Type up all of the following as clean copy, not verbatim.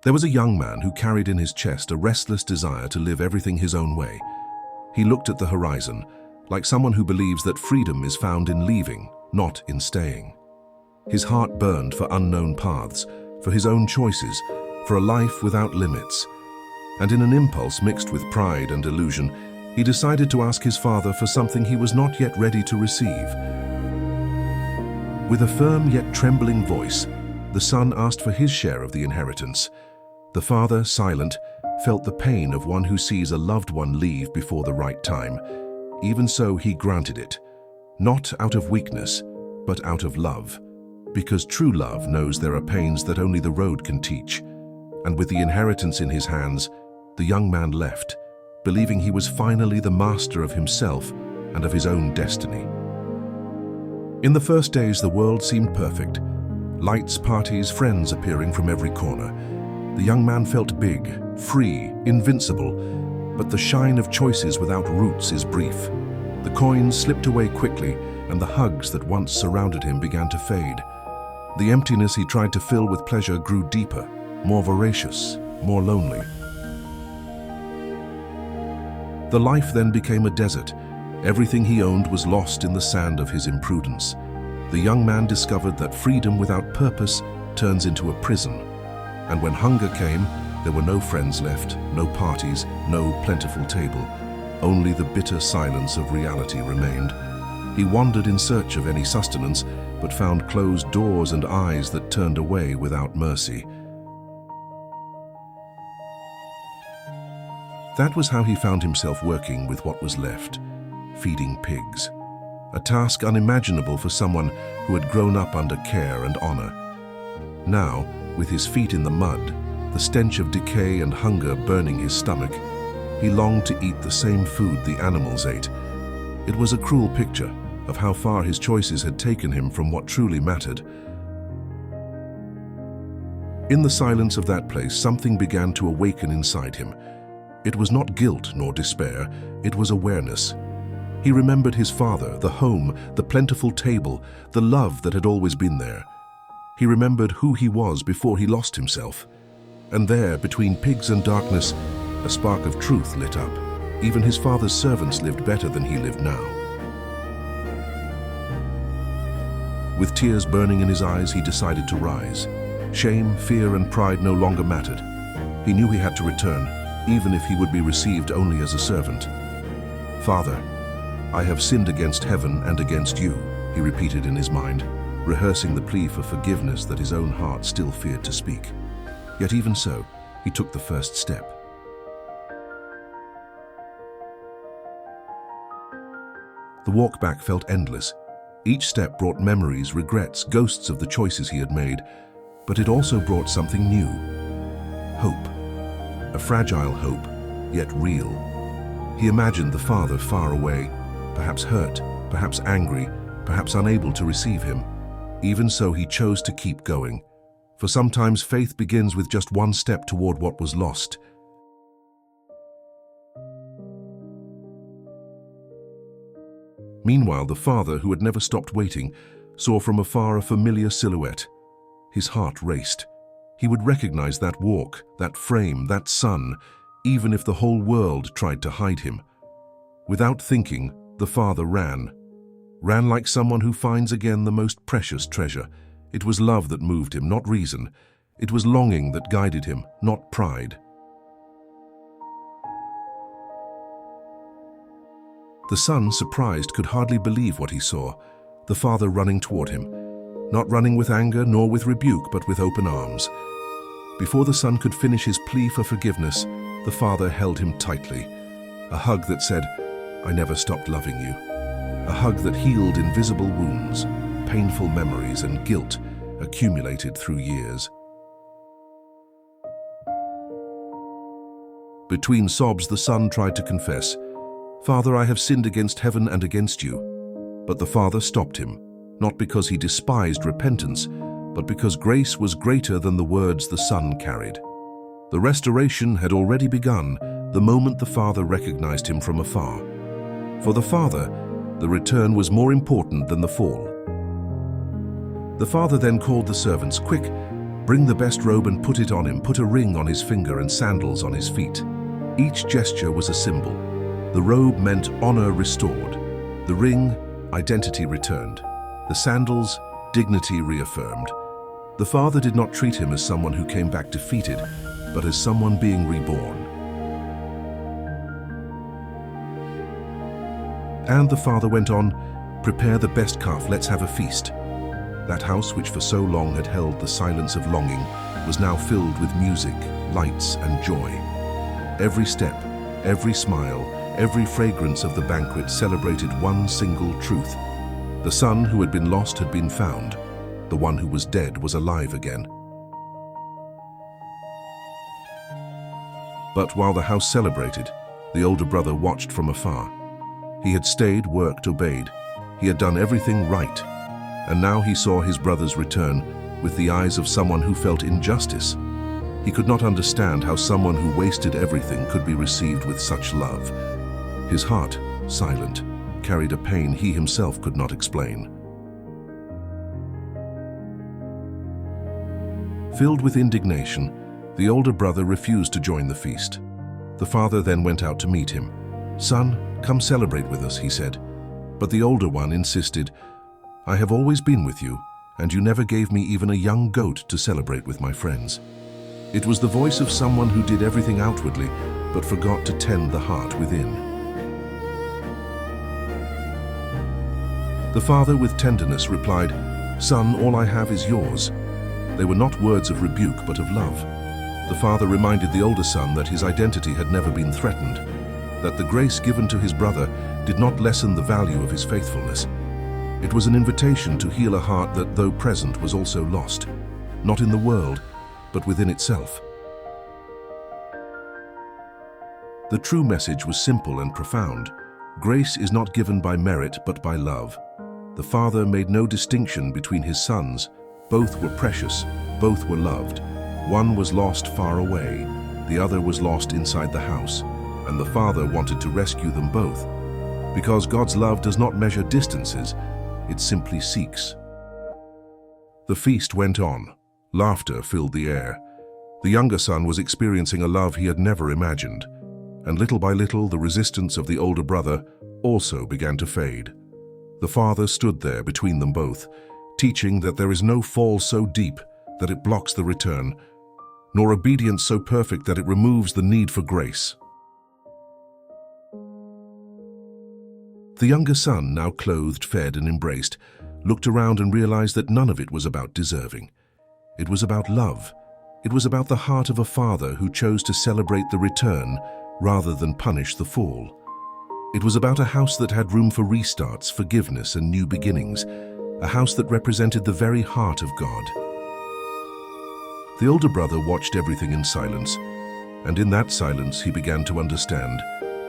There was a young man who carried in his chest a restless desire to live everything his own way. He looked at the horizon, like someone who believes that freedom is found in leaving, not in staying. His heart burned for unknown paths, for his own choices, for a life without limits. And in an impulse mixed with pride and illusion, he decided to ask his father for something he was not yet ready to receive. With a firm yet trembling voice, the son asked for his share of the inheritance. The father, silent, felt the pain of one who sees a loved one leave before the right time. Even so, he granted it, not out of weakness, but out of love, because true love knows there are pains that only the road can teach. And with the inheritance in his hands, the young man left, believing he was finally the master of himself and of his own destiny. In the first days, the world seemed perfect. Lights, parties, friends appearing from every corner. The young man felt big, free, invincible, but the shine of choices without roots is brief. The coins slipped away quickly, and the hugs that once surrounded him began to fade. The emptiness he tried to fill with pleasure grew deeper, more voracious, more lonely. The life then became a desert. Everything he owned was lost in the sand of his imprudence. The young man discovered that freedom without purpose turns into a prison. And when hunger came, there were no friends left, no parties, no plentiful table. Only the bitter silence of reality remained. He wandered in search of any sustenance, but found closed doors and eyes that turned away without mercy. That was how he found himself working with what was left, feeding pigs. A task unimaginable for someone who had grown up under care and honor. Now, with his feet in the mud, the stench of decay and hunger burning his stomach, he longed to eat the same food the animals ate. It was a cruel picture of how far his choices had taken him from what truly mattered. In the silence of that place, something began to awaken inside him. It was not guilt nor despair, it was awareness. He remembered his father, the home, the plentiful table, the love that had always been there. He remembered who he was before he lost himself. And there, between pigs and darkness, a spark of truth lit up. Even his father's servants lived better than he lived now. With tears burning in his eyes, he decided to rise. Shame, fear, and pride no longer mattered. He knew he had to return, even if he would be received only as a servant. "Father, I have sinned against heaven and against you," he repeated in his mind, rehearsing the plea for forgiveness that his own heart still feared to speak. Yet even so, he took the first step. The walk back felt endless. Each step brought memories, regrets, ghosts of the choices he had made, but it also brought something new. Hope. A fragile hope, yet real. He imagined the father far away, perhaps hurt, perhaps angry, perhaps unable to receive him. Even so, he chose to keep going. For sometimes faith begins with just one step toward what was lost. Meanwhile, the father, who had never stopped waiting, saw from afar a familiar silhouette. His heart raced. He would recognize that walk, that frame, that sun, even if the whole world tried to hide him. Without thinking, the father ran like someone who finds again the most precious treasure. It was love that moved him, not reason. It was longing that guided him, not pride. The son, surprised, could hardly believe what he saw. The father running toward him, not running with anger nor with rebuke, but with open arms. Before the son could finish his plea for forgiveness, the father held him tightly. A hug that said, "I never stopped loving you." A hug that healed invisible wounds, painful memories, and guilt accumulated through years. Between sobs, the son tried to confess, "Father, I have sinned against heaven and against you." But the father stopped him, not because he despised repentance, but because grace was greater than the words the son carried. The restoration had already begun the moment the father recognized him from afar. For the father, the return was more important than the fall. The father then called the servants. "Quick, Bring the best robe and put it on him. Put a ring on his finger and sandals on his feet." Each gesture was a symbol. The robe meant honor restored. The ring, identity returned. The sandals, dignity reaffirmed. The father did not treat him as someone who came back defeated, but as someone being reborn. And the father went on, "Prepare the best calf, let's have a feast." That house, which for so long had held the silence of longing, was now filled with music, lights, and joy. Every step, every smile, every fragrance of the banquet celebrated one single truth. The son who had been lost had been found. The one who was dead was alive again. But while the house celebrated, the older brother watched from afar. He had stayed, worked, obeyed. He had done everything right. And now he saw his brother's return with the eyes of someone who felt injustice. He could not understand how someone who wasted everything could be received with such love. His heart, silent, carried a pain he himself could not explain. Filled with indignation, the older brother refused to join the feast. The father then went out to meet him. "Son, come celebrate with us," he said. But the older one insisted, "I have always been with you, and you never gave me even a young goat to celebrate with my friends." It was the voice of someone who did everything outwardly, but forgot to tend the heart within. The father, with tenderness, replied, "Son, all I have is yours." They were not words of rebuke, but of love. The father reminded the older son that his identity had never been threatened, that the grace given to his brother did not lessen the value of his faithfulness. It was an invitation to heal a heart that, though present, was also lost, not in the world, but within itself. The true message was simple and profound. Grace is not given by merit, but by love. The father made no distinction between his sons. Both were precious, both were loved. One was lost far away, the other was lost inside the house, and the father wanted to rescue them both. Because God's love does not measure distances, it simply seeks. The feast went on. Laughter filled the air. The younger son was experiencing a love he had never imagined, and little by little the resistance of the older brother also began to fade. The father stood there between them both, teaching that there is no fall so deep that it blocks the return, nor obedience so perfect that it removes the need for grace. The younger son, now clothed, fed, and embraced, looked around and realized that none of it was about deserving. It was about love. It was about the heart of a father who chose to celebrate the return rather than punish the fall. It was about a house that had room for restarts, forgiveness, and new beginnings, a house that represented the very heart of God. The older brother watched everything in silence, and in that silence he began to understand.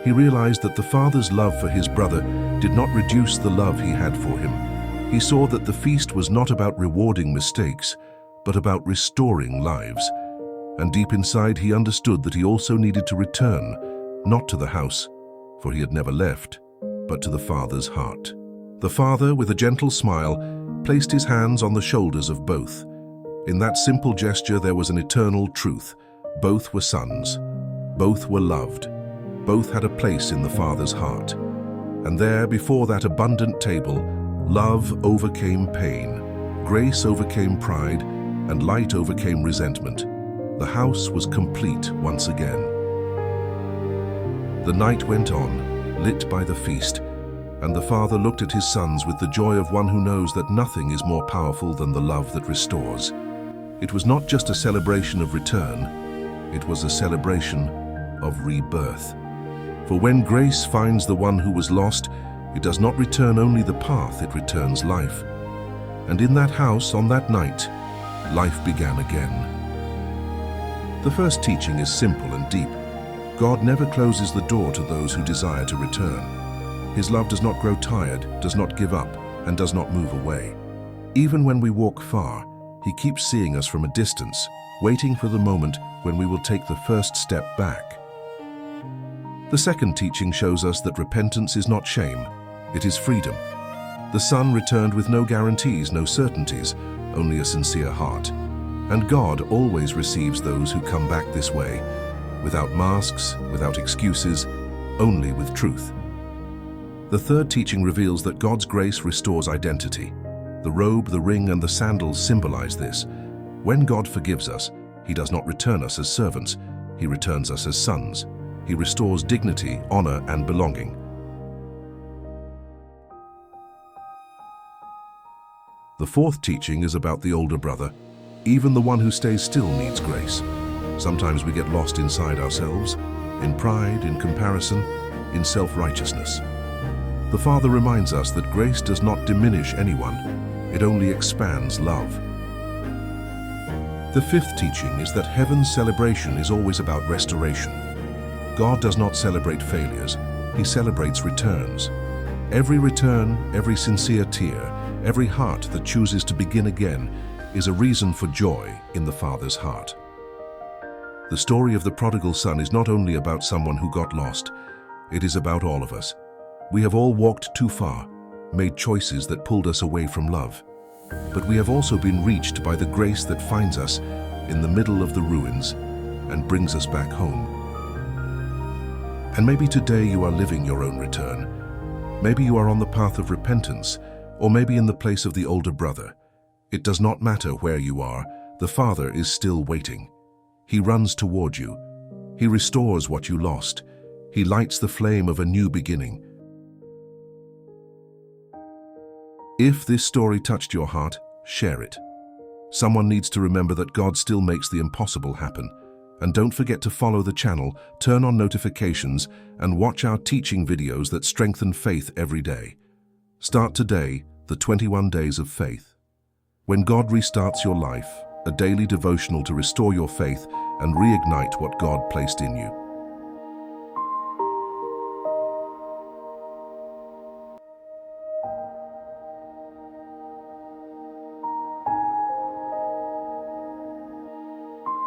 He realized that the father's love for his brother did not reduce the love he had for him. He saw that the feast was not about rewarding mistakes, but about restoring lives. And deep inside he understood that he also needed to return, not to the house, for he had never left, but to the father's heart. The father, with a gentle smile, placed his hands on the shoulders of both. In that simple gesture there was an eternal truth. Both were sons. Both were loved. Both had a place in the father's heart. And there, before that abundant table, love overcame pain, grace overcame pride, and light overcame resentment. The house was complete once again. The night went on, lit by the feast, and the father looked at his sons with the joy of one who knows that nothing is more powerful than the love that restores. It was not just a celebration of return, it was a celebration of rebirth. For when grace finds the one who was lost, it does not return only the path, it returns life. And in that house, on that night, life began again. The first teaching is simple and deep. God never closes the door to those who desire to return. His love does not grow tired, does not give up, and does not move away. Even when we walk far, He keeps seeing us from a distance, waiting for the moment when we will take the first step back. The second teaching shows us that repentance is not shame, it is freedom. The son returned with no guarantees, no certainties, only a sincere heart. And God always receives those who come back this way, without masks, without excuses, only with truth. The third teaching reveals that God's grace restores identity. The robe, the ring, and the sandals symbolize this. When God forgives us, He does not return us as servants, He returns us as sons. He restores dignity, honor, and belonging. The fourth teaching is about the older brother. Even the one who stays still needs grace. Sometimes we get lost inside ourselves, in pride, in comparison, in self-righteousness. The Father reminds us that grace does not diminish anyone, it only expands love. The fifth teaching is that heaven's celebration is always about restoration. God does not celebrate failures, He celebrates returns. Every return, every sincere tear, every heart that chooses to begin again is a reason for joy in the Father's heart. The story of the prodigal son is not only about someone who got lost, it is about all of us. We have all walked too far, made choices that pulled us away from love. But we have also been reached by the grace that finds us in the middle of the ruins and brings us back home. And maybe today you are living your own return. Maybe you are on the path of repentance, or maybe in the place of the older brother. It does not matter where you are, the Father is still waiting. He runs toward you. He restores what you lost. He lights the flame of a new beginning. If this story touched your heart, share it. Someone needs to remember that God still makes the impossible happen. And don't forget to follow the channel, turn on notifications, and watch our teaching videos that strengthen faith every day. Start today, the 21 days of faith. When God restarts your life, a daily devotional to restore your faith and reignite what God placed in you.